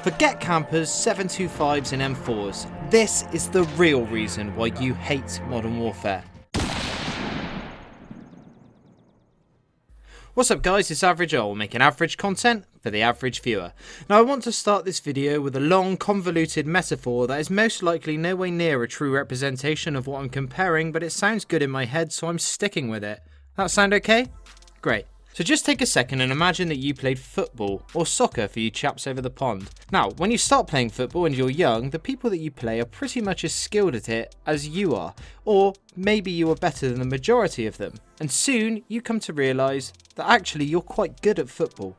Forget campers, 725s and M4s. This is the real reason why you hate Modern Warfare. What's up guys, it's Average Owl making average content for the average viewer. Now I want to start this video with a long convoluted metaphor that is most likely nowhere near a true representation of what I'm comparing, but it sounds good in my head so I'm sticking with it. That sound okay? Great. So just take a second and imagine that you played football, or soccer for you chaps over the pond. Now, when you start playing football and you're young, the people that you play are pretty much as skilled at it as you are, or maybe you are better than the majority of them. And soon you come to realise that actually you're quite good at football.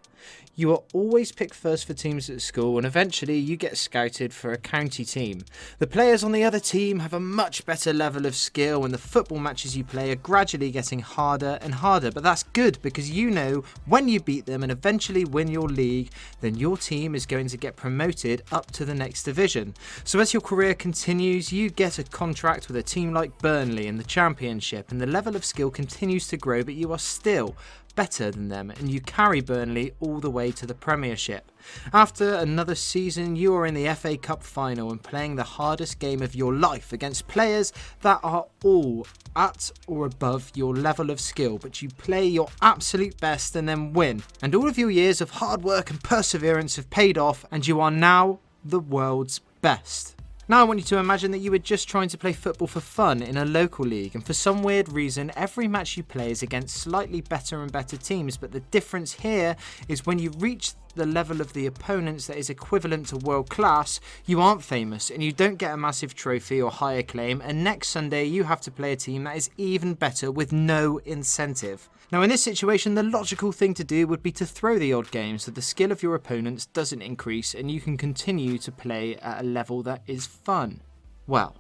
You are always picked first for teams at school and eventually you get scouted for a county team. The players on the other team have a much better level of skill and the football matches you play are gradually getting harder and harder, but that's good because you know when you beat them and eventually win your league, then your team is going to get promoted up to the next division. So as your career continues, you get a contract with a team like Burnley in the Championship and the level of skill continues to grow, but you are still better than them and you carry Burnley all the way to the Premiership. After another season, you are in the FA Cup final and playing the hardest game of your life against players that are all at or above your level of skill, but you play your absolute best and then win. And all of your years of hard work and perseverance have paid off and you are now the world's best. Now I want you to imagine that you were just trying to play football for fun in a local league, and for some weird reason every match you play is against slightly better and better teams, but the difference here is when you reach the level of the opponents that is equivalent to world class, you aren't famous and you don't get a massive trophy or high acclaim, and next Sunday you have to play a team that is even better with no incentive. Now in this situation the logical thing to do would be to throw the odd game so the skill of your opponents doesn't increase and you can continue to play at a level that is fun. Well,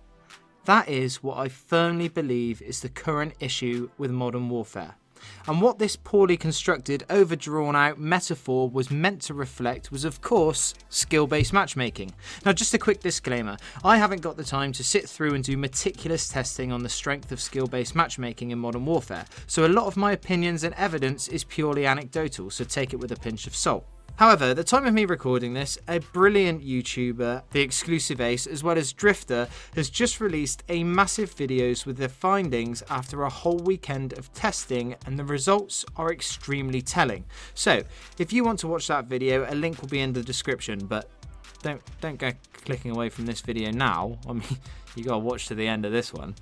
that is what I firmly believe is the current issue with Modern Warfare. And what this poorly constructed, overdrawn out metaphor was meant to reflect was of course skill-based matchmaking. Now just a quick disclaimer, I haven't got the time to sit through and do meticulous testing on the strength of skill-based matchmaking in Modern Warfare, so a lot of my opinions and evidence is purely anecdotal, so take it with a pinch of salt. However, at the time of me recording this, a brilliant YouTuber, the xclusiveace, as well as Drifter, has just released a massive videos with their findings after a whole weekend of testing, and the results are extremely telling. So, if you want to watch that video, a link will be in the description, but don't go clicking away from this video now. I mean, you gotta watch to the end of this one.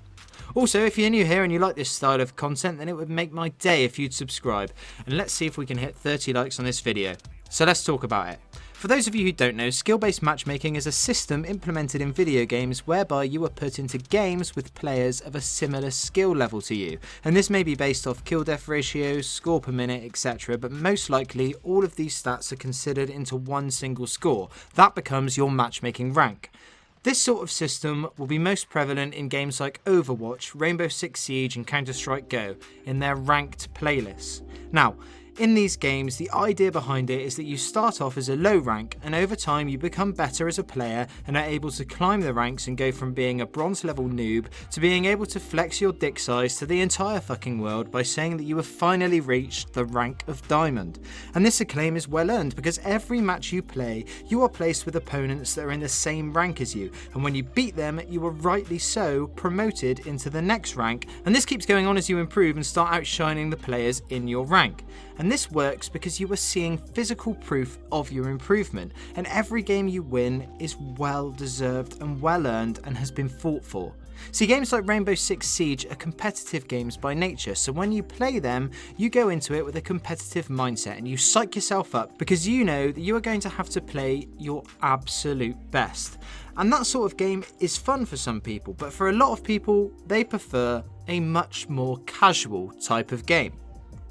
Also, if you're new here and you like this style of content, then it would make my day if you'd subscribe, and let's see if we can hit 30 likes on this video. So let's talk about it. For those of you who don't know, skill-based matchmaking is a system implemented in video games whereby you are put into games with players of a similar skill level to you. And this may be based off kill-death ratios, score per minute, etc. But most likely, all of these stats are considered into one single score. That becomes your matchmaking rank. This sort of system will be most prevalent in games like Overwatch, Rainbow Six Siege and Counter-Strike Go in their ranked playlists. Now, in these games, the idea behind it is that you start off as a low rank and over time you become better as a player and are able to climb the ranks and go from being a bronze level noob to being able to flex your dick size to the entire fucking world by saying that you have finally reached the rank of diamond. And this acclaim is well earned because every match you play, you are placed with opponents that are in the same rank as you, and when you beat them, you are rightly so promoted into the next rank, and this keeps going on as you improve and start outshining the players in your rank. And this works because you are seeing physical proof of your improvement, and every game you win is well deserved and well earned and has been fought for. See, games like Rainbow Six Siege are competitive games by nature, so when you play them, you go into it with a competitive mindset and you psych yourself up because you know that you are going to have to play your absolute best. And that sort of game is fun for some people, but for a lot of people, they prefer a much more casual type of game.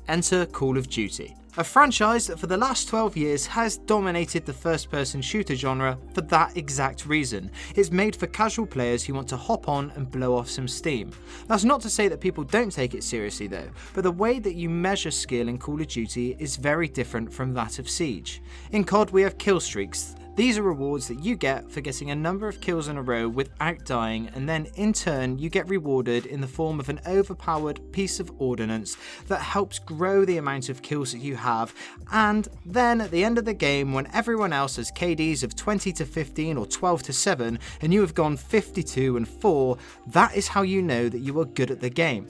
Enter Call of Duty, a franchise that for the last 12 years has dominated the first-person shooter genre for that exact reason. It's made for casual players who want to hop on and blow off some steam. That's not to say that people don't take it seriously though, but the way that you measure skill in Call of Duty is very different from that of Siege. In CoD we have kill streaks These are rewards that you get for getting a number of kills in a row without dying, and then in turn you get rewarded in the form of an overpowered piece of ordnance that helps grow the amount of kills that you have, and then at the end of the game, when everyone else has KDs of 20 to 15 or 12 to 7 and you have gone 52 and 4, that is how you know that you are good at the game.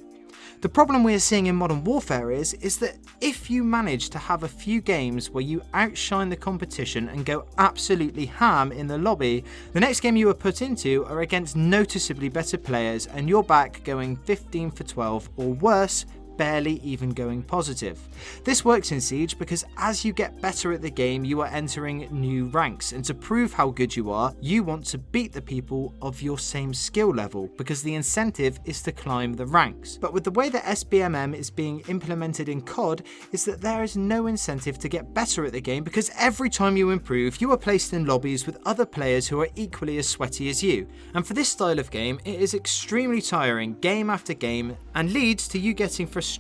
The problem we are seeing in Modern Warfare is that if you manage to have a few games where you outshine the competition and go absolutely ham in the lobby, the next game you are put into are against noticeably better players and you're back going 15 for 12 or worse, barely even going positive. This works in Siege because as you get better at the game, you are entering new ranks, and to prove how good you are, you want to beat the people of your same skill level because the incentive is to climb the ranks. But with the way that sbmm is being implemented in CoD is that there is no incentive to get better at the game because every time you improve, you are placed in lobbies with other players who are equally as sweaty as you. And for this style of game, it is extremely tiring game after game and leads to you getting frustrated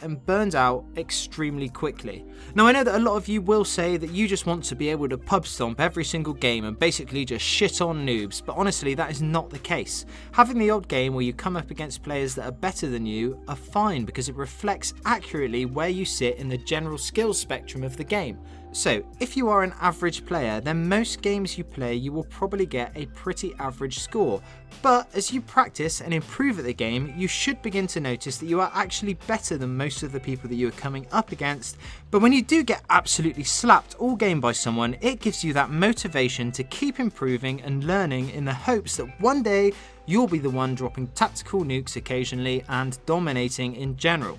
and burned out extremely quickly. Now I know that a lot of you will say that you just want to be able to pub stomp every single game and basically just shit on noobs, but honestly that is not the case. Having the odd game where you come up against players that are better than you are fine because it reflects accurately where you sit in the general skills spectrum of the game. So if you are an average player, then most games you play you will probably get a pretty average score, but as you practice and improve at the game, you should begin to notice that you are actually better than most of the people that you are coming up against. But when you do get absolutely slapped all game by someone, it gives you that motivation to keep improving and learning in the hopes that one day you'll be the one dropping tactical nukes occasionally and dominating in general.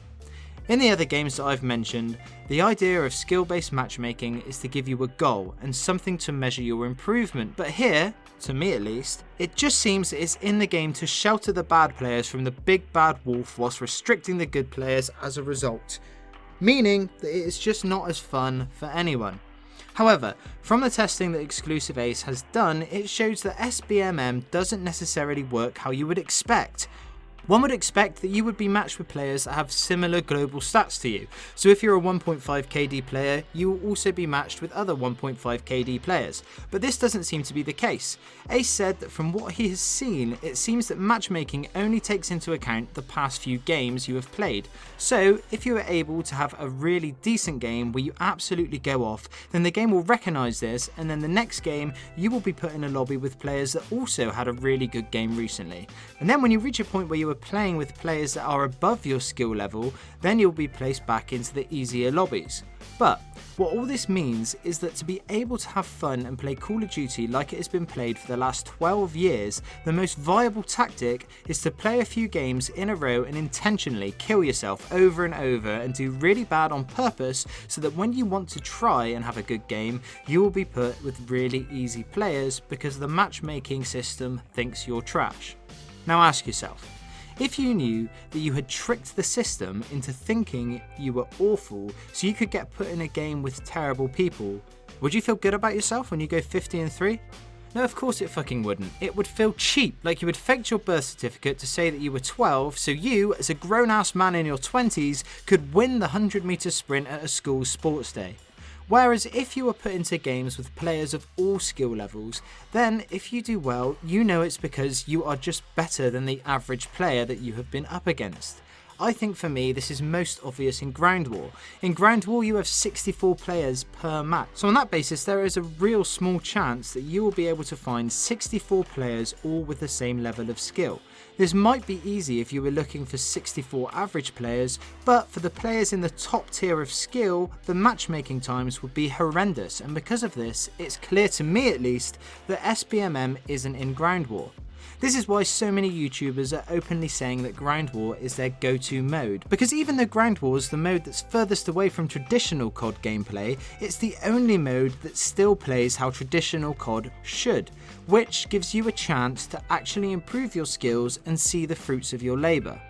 In the other games that I've mentioned, the idea of skill-based matchmaking is to give you a goal and something to measure your improvement, but here, to me at least, it just seems that it's in the game to shelter the bad players from the big bad wolf whilst restricting the good players as a result, meaning that it is just not as fun for anyone. However, from the testing that xclusiveace has done, it shows that sbmm doesn't necessarily work how you would expect. One would expect that you would be matched with players that have similar global stats to you. So if you're a 1.5 KD player, you will also be matched with other 1.5 KD players. But this doesn't seem to be the case. Ace said that from what he has seen, it seems that matchmaking only takes into account the past few games you have played. So if you are able to have a really decent game where you absolutely go off, then the game will recognise this, and then the next game you will be put in a lobby with players that also had a really good game recently. And then when you reach a point where you are playing with players that are above your skill level, then you'll be placed back into the easier lobbies. But what all this means is that to be able to have fun and play Call of Duty like it has been played for the last 12 years, the most viable tactic is to play a few games in a row and intentionally kill yourself over and over and do really bad on purpose so that when you want to try and have a good game, you will be put with really easy players because the matchmaking system thinks you're trash. Now ask yourself, if you knew that you had tricked the system into thinking you were awful so you could get put in a game with terrible people, would you feel good about yourself when you go 50-3? No, of course it fucking wouldn't. It would feel cheap, like you had faked your birth certificate to say that you were 12 so you, as a grown-ass man in your 20s, could win the 100-metre sprint at a school sports day. Whereas if you were put into games with players of all skill levels, then if you do well, you know it's because you are just better than the average player that you have been up against. I think for me this is most obvious in Ground War. In Ground War you have 64 players per match, so on that basis there is a real small chance that you will be able to find 64 players all with the same level of skill. This might be easy if you were looking for 64 average players, but for the players in the top tier of skill, the matchmaking times would be horrendous, and because of this, it's clear to me at least that sbmm isn't in Ground War. This is why so many YouTubers are openly saying that Ground War is their go-to mode, because even though Ground War is the mode that's furthest away from traditional CoD gameplay, it's the only mode that still plays how traditional CoD should, which gives you a chance to actually improve your skills and see the fruits of your labour.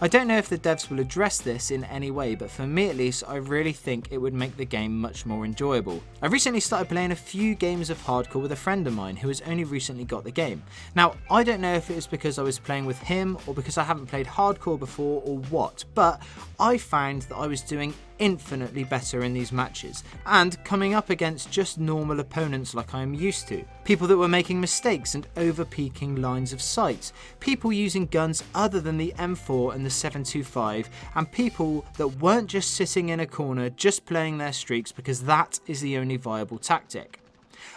I don't know if the devs will address this in any way, but for me at least, I really think it would make the game much more enjoyable. I recently started playing a few games of hardcore with a friend of mine who has only recently got the game. Now, I don't know if it was because I was playing with him or because I haven't played hardcore before or what, but I found that I was doing infinitely better in these matches, and coming up against just normal opponents like I am used to. People that were making mistakes and over-peaking lines of sight, people using guns other than the M4 and the 725, and people that weren't just sitting in a corner just playing their streaks because that is the only viable tactic.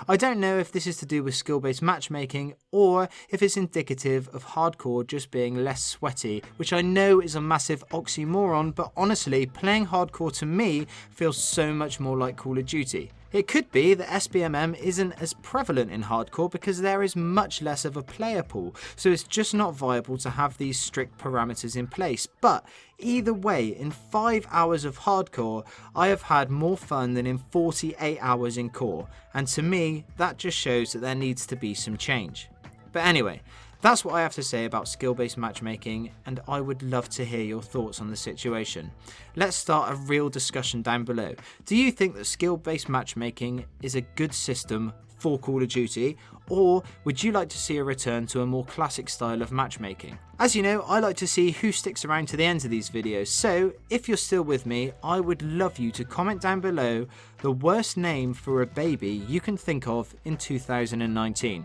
I don't know if this is to do with skill-based matchmaking or if it's indicative of hardcore just being less sweaty, which I know is a massive oxymoron, but honestly, playing hardcore to me feels so much more like Call of Duty. It could be that sbmm isn't as prevalent in hardcore because there is much less of a player pool, so it's just not viable to have these strict parameters in place. But either way, in 5 hours of hardcore, I have had more fun than in 48 hours in core, and to me, that just shows that there needs to be some change. But anyway, that's what I have to say about skill-based matchmaking, and I would love to hear your thoughts on the situation. Let's start a real discussion down below. Do you think that skill-based matchmaking is a good system for Call of Duty, or would you like to see a return to a more classic style of matchmaking? As you know, I like to see who sticks around to the end of these videos, so if you're still with me, I would love you to comment down below the worst name for a baby you can think of in 2019.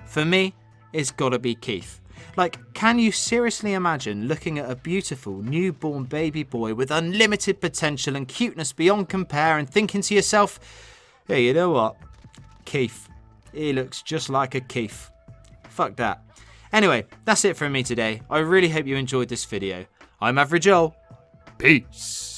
For me, it's gotta be Keith. Like, can you seriously imagine looking at a beautiful newborn baby boy with unlimited potential and cuteness beyond compare and thinking to yourself, hey, you know what? Keith. He looks just like a Keith. Fuck that. Anyway, that's it from me today. I really hope you enjoyed this video. I'm Average Joel. Peace.